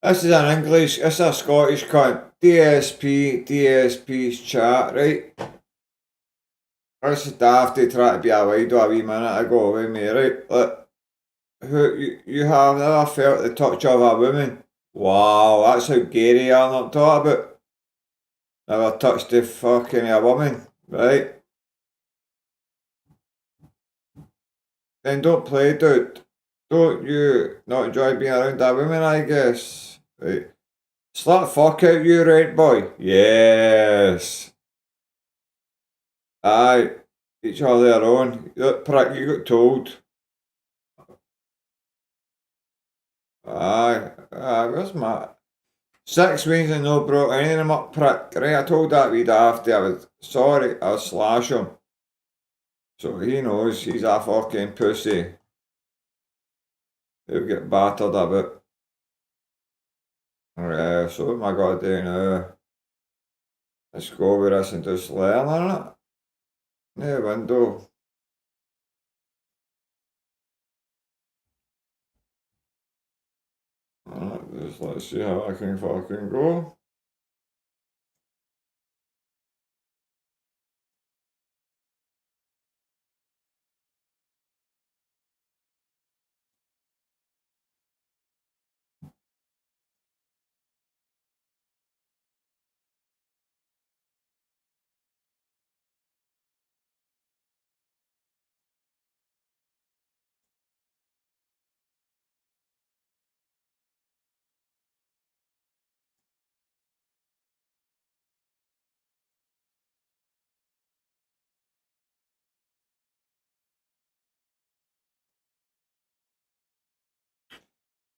This is an English, this is a Scottish cunt. DSP's chat, right? This is Dafty trying to be a wide a wee minute ago with me, right? Look, you have never felt the touch of a woman? Wow, that's how Gary I'm talking about. Never touched the fucking a woman, right? Then don't play, dude. Don't you not enjoy being around a woman, I guess? Right. Slut fuck out you, right, boy? Yes. Aye. Each other their own. That prick you got told. Where's my 6 weeks and no brought any of them up, prick. Right, I told that wee dafty I was sorry, I'll slash him. So he knows he's a fucking pussy. He'll get battered a bit. So what am I gotta do now? Let's go with this and just learn on it. No window. Let's see how I can fucking go.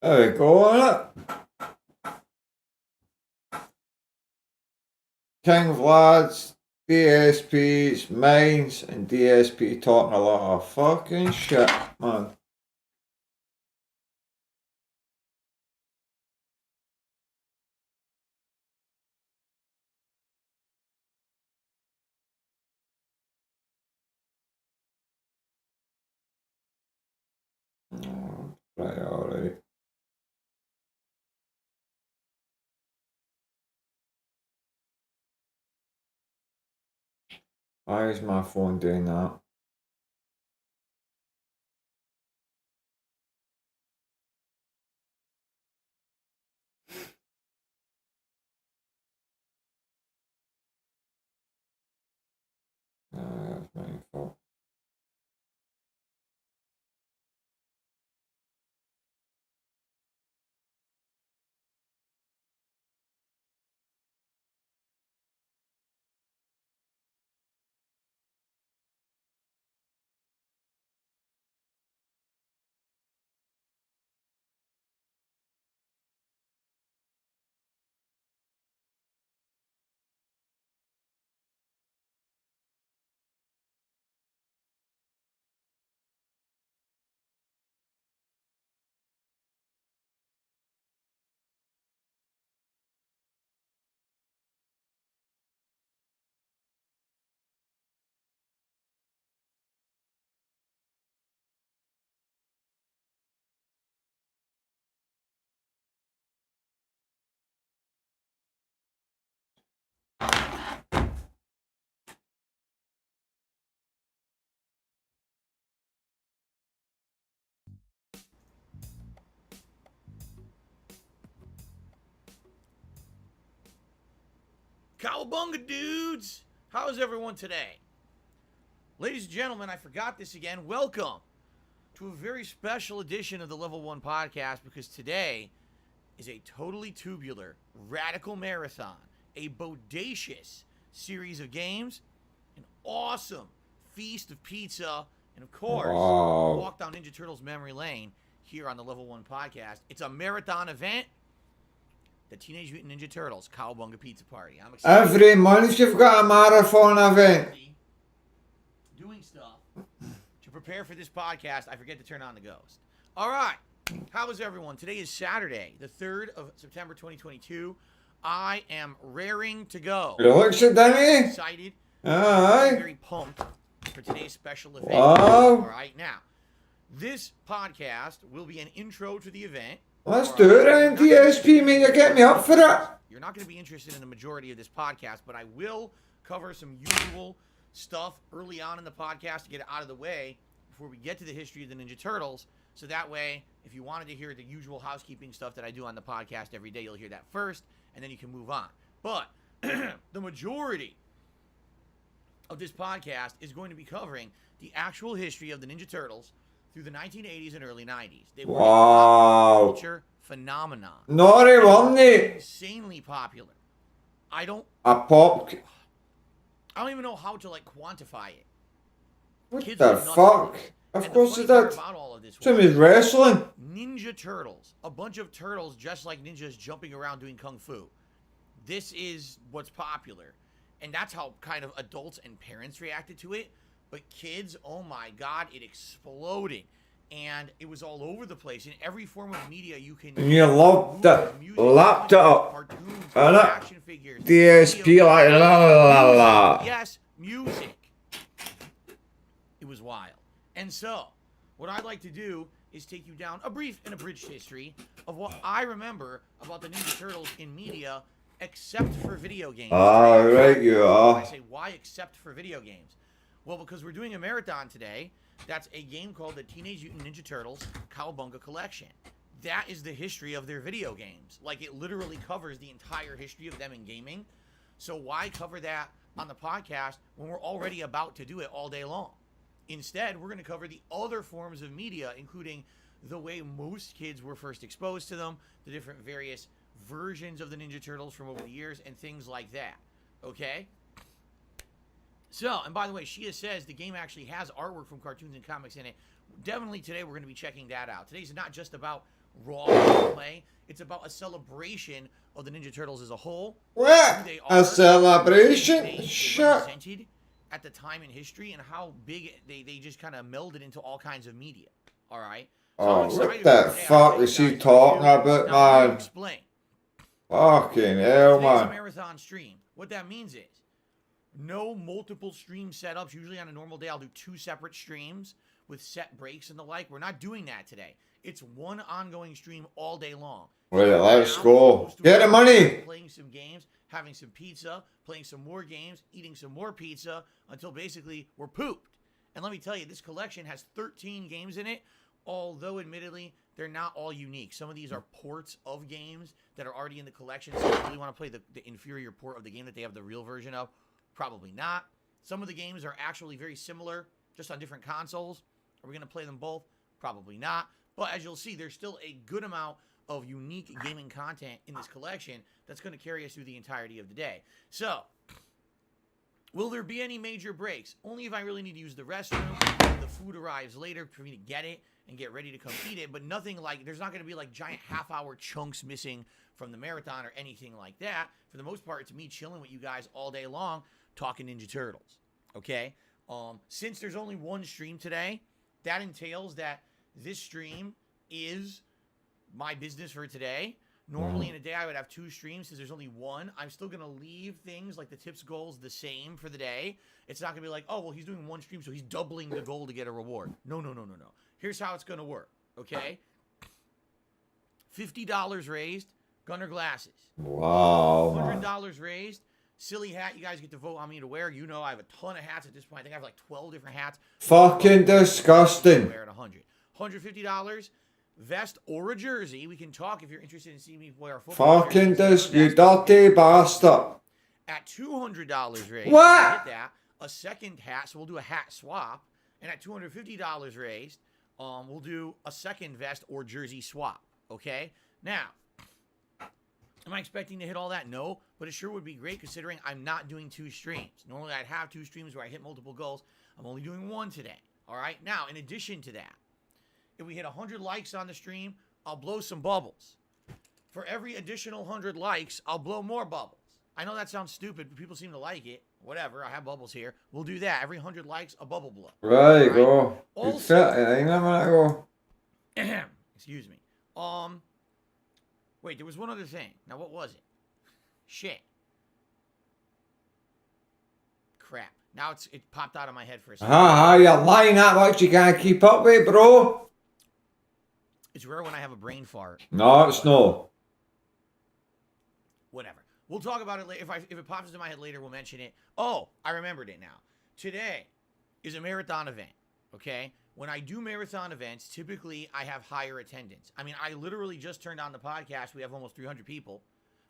There we go on it. King Vlad's, DSP's, Mines, and DSP talking a lot of fucking shit, man. Right, alright. Why is my phone doing that? That's my fault. Cowabunga, dudes! How's everyone today? Ladies and gentlemen, I forgot this again. Welcome to a very special edition of the Level 1 podcast because today is a totally tubular, radical marathon, a bodacious series of games, an awesome feast of pizza, and of course, Wow. walk down Ninja Turtles memory lane here on the Level 1 podcast. It's a marathon event. The Teenage Mutant Ninja Turtles Cowabunga Pizza Party. I'm excited. Every month you've got a marathon event. Doing stuff to prepare for this podcast. I forget to turn on the ghost. All right. How is everyone? Today is Saturday, the 3rd of September, 2022. I am raring to go. You look so Danny. Excited. Aye. Very pumped for today's special event. Wow. All right. Now, this podcast will be an intro to the event. Let's do it then, DSP, mate. You get me up for it. You're not going to be interested in the majority of this podcast, but I will cover some usual stuff early on in the podcast to get it out of the way before we get to the history of the Ninja Turtles. So that way, if you wanted to hear the usual housekeeping stuff that I do on the podcast every day, you'll hear that first, and then you can move on. But the majority of this podcast is going to be covering the actual history of the Ninja Turtles through the 1980s and early 90s. They were a pop culture phenomenon. Naughty, weren't they? Insanely popular. I don't even know how to quantify it. What Kids the were nuts fuck? over it. Of And course the it funny part did. about all of this Some was is wrestling. Ninja Turtles. A bunch of turtles dressed like ninjas jumping around doing kung fu. This is what's popular. And that's how kind of adults and parents reacted to it. But kids, oh my God, it exploded. And it was all over the place. In every form of media you can... And you loved it. Music, Lapped it up. cartoons, And it- action figures. DSP video like games, la la la. music. Yes, music. It was wild. And so, what I'd like to do is take you down a brief and abridged history of what I remember about the Ninja Turtles in media, except for video games. All right, you are. I say, why except for video games? Well, because we're doing a marathon today. That's a game called the Teenage Mutant Ninja Turtles Cowabunga Collection. That is the history of their video games. Like, it literally covers the entire history of them in gaming. So why cover that on the podcast when we're already about to do it all day long? Instead, we're going to cover the other forms of media, including the way most kids were first exposed to them, the different various versions of the Ninja Turtles from over the years, and things like that. Okay? So, and by the way, Shia says the game actually has artwork from cartoons and comics in it. Definitely today we're going to be checking that out. Today's not just about raw gameplay. It's about a celebration of the Ninja Turtles as a whole. What? Who they A are, celebration? they Shut. represented at the time in history, and how big they just kind of melded into all kinds of media. All right? So I'm Oh, excited what for the today. fuck I'll is tell you he guys talking what to do. about, Now, I'm gonna man? explain. Fucking hell, Today's a man. marathon stream. What that means is no multiple stream setups. Usually on a normal day, I'll do 2 separate streams with set breaks and the like. We're not doing that today. It's one ongoing stream all day long. Well, let's Now, go. close to Get the money. playing some games, having some pizza, playing some more games, eating some more pizza until basically we're pooped. And let me tell you, this collection has 13 games in it, although admittedly, they're not all unique. Some of these are ports of games that are already in the collection. So if you really want to play the inferior port of the game that they have the real version of, probably not. Some of the games are actually very similar, just on different consoles. Are we going to play them both? Probably not. But as you'll see, there's still a good amount of unique gaming content in this collection that's going to carry us through the entirety of the day. So, will there be any major breaks? Only if I really need to use the restroom. The food arrives later for me to get it and get ready to come eat it. But nothing like, there's not going to be like giant half-hour chunks missing from the marathon or anything like that. For the most part, it's me chilling with you guys all day long talking Ninja Turtles. Okay? Since there's only one stream today, that entails that this stream is my business for today. Normally in a day I would have 2 streams. Since there's only one, I'm still going to leave things like the tips goals the same for the day. It's not going to be like, oh, well, he's doing one stream, so he's doubling the goal to get a reward. No. Here's how it's going to work, okay? $50 raised, Gunner glasses. Wow, man. $100 raised, silly hat. You guys get to vote on me to wear. You know I have a ton of hats at this point. I think I have like 12 different hats. Fucking disgusting. Wear at 100. $150, vest or a jersey. We can talk if you're interested in seeing me wear a football Fucking jersey. you dirty bastard. At $200 raised, What? we'll get that. A second hat, so we'll do a hat swap. And at $250 raised, we'll do a second vest or jersey swap. Okay? Now, am I expecting to hit all that? No, but it sure would be great considering I'm not doing 2 streams. Normally I'd have 2 streams where I hit multiple goals. I'm only doing 1 today. All right? Now, in addition to that, if we hit 100 likes on the stream, I'll blow some bubbles. For every additional 100 likes, I'll blow more bubbles. I know that sounds stupid, but people seem to like it. Whatever, I have bubbles here. We'll do that. Every 100 likes, a bubble blow. Right, go. You Also- fit it, ain't it, man? Go. Excuse me. Wait, there was one other thing. Now, what was it? Shit. Crap. Now it popped out of my head for a second. You're lying that much you can't keep up with, bro. It's rare when I have a brain fart. No, it's no. Whatever. We'll talk about it later. If it pops into my head later, we'll mention it. Oh, I remembered it now. Today is a marathon event, okay? When I do marathon events, typically I have higher attendance. I mean, I literally just turned on the podcast. We have almost 300 people.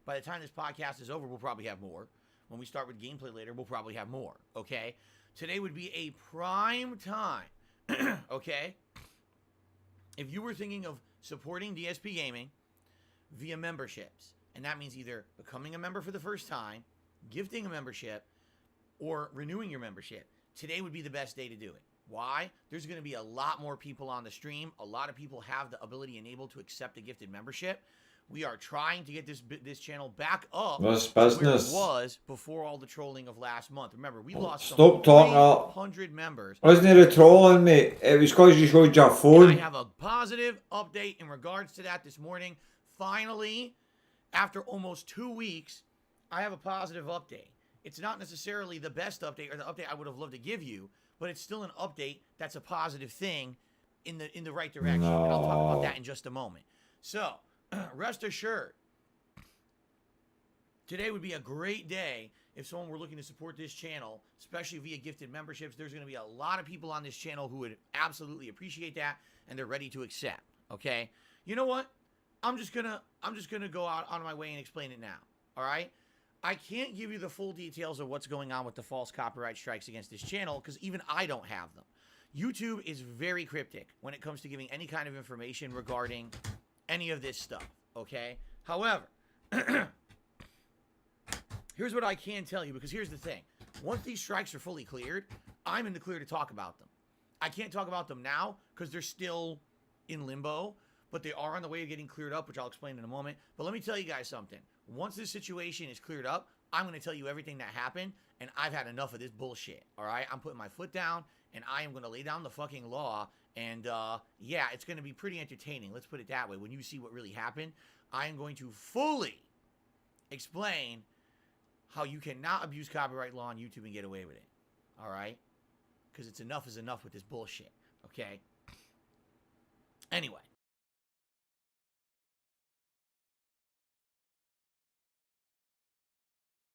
By the time this podcast is over, we'll probably have more. When we start with gameplay later, we'll probably have more, okay? Today would be a prime time, okay? If you were thinking of supporting DSP Gaming via memberships, and that means either becoming a member for the first time, gifting a membership, or renewing your membership, today would be the best day to do it. Why? There's going to be a lot more people on the stream. A lot of people have the ability and able to accept a gifted membership. We are trying to get this channel back up That's to where business. it was before all the trolling of last month. Remember, we lost Stop talking up. 300 members. Wasn't it a trolling, mate? It was because you showed your And I phone. have a positive update in regards to that this morning. Finally, after almost 2 weeks, I have a positive update. It's not necessarily the best update or the update I would have loved to give you, but it's still an update that's a positive thing in the right direction. And I'll talk about that in just a moment. So, rest assured, today would be a great day if someone were looking to support this channel, especially via gifted memberships. There's going to be a lot of people on this channel who would absolutely appreciate that, and they're ready to accept. Okay, you know what? I'm just gonna go out on my way and explain it now. All right. I can't give you the full details of what's going on with the false copyright strikes against this channel because even I don't have them. YouTube is very cryptic when it comes to giving any kind of information regarding any of this stuff, okay? However, here's what I can tell you, because here's the thing. Once these strikes are fully cleared, I'm in the clear to talk about them. I can't talk about them now because they're still in limbo, but they are on the way of getting cleared up, which I'll explain in a moment. But let me tell you guys something. Once this situation is cleared up, I'm going to tell you everything that happened, and I've had enough of this bullshit, all right? I'm putting my foot down, and I am going to lay down the fucking law, and yeah, it's going to be pretty entertaining. Let's put it that way. When you see what really happened, I am going to fully explain how you cannot abuse copyright law on YouTube and get away with it, all right? Because it's enough is enough with this bullshit, okay? Anyway.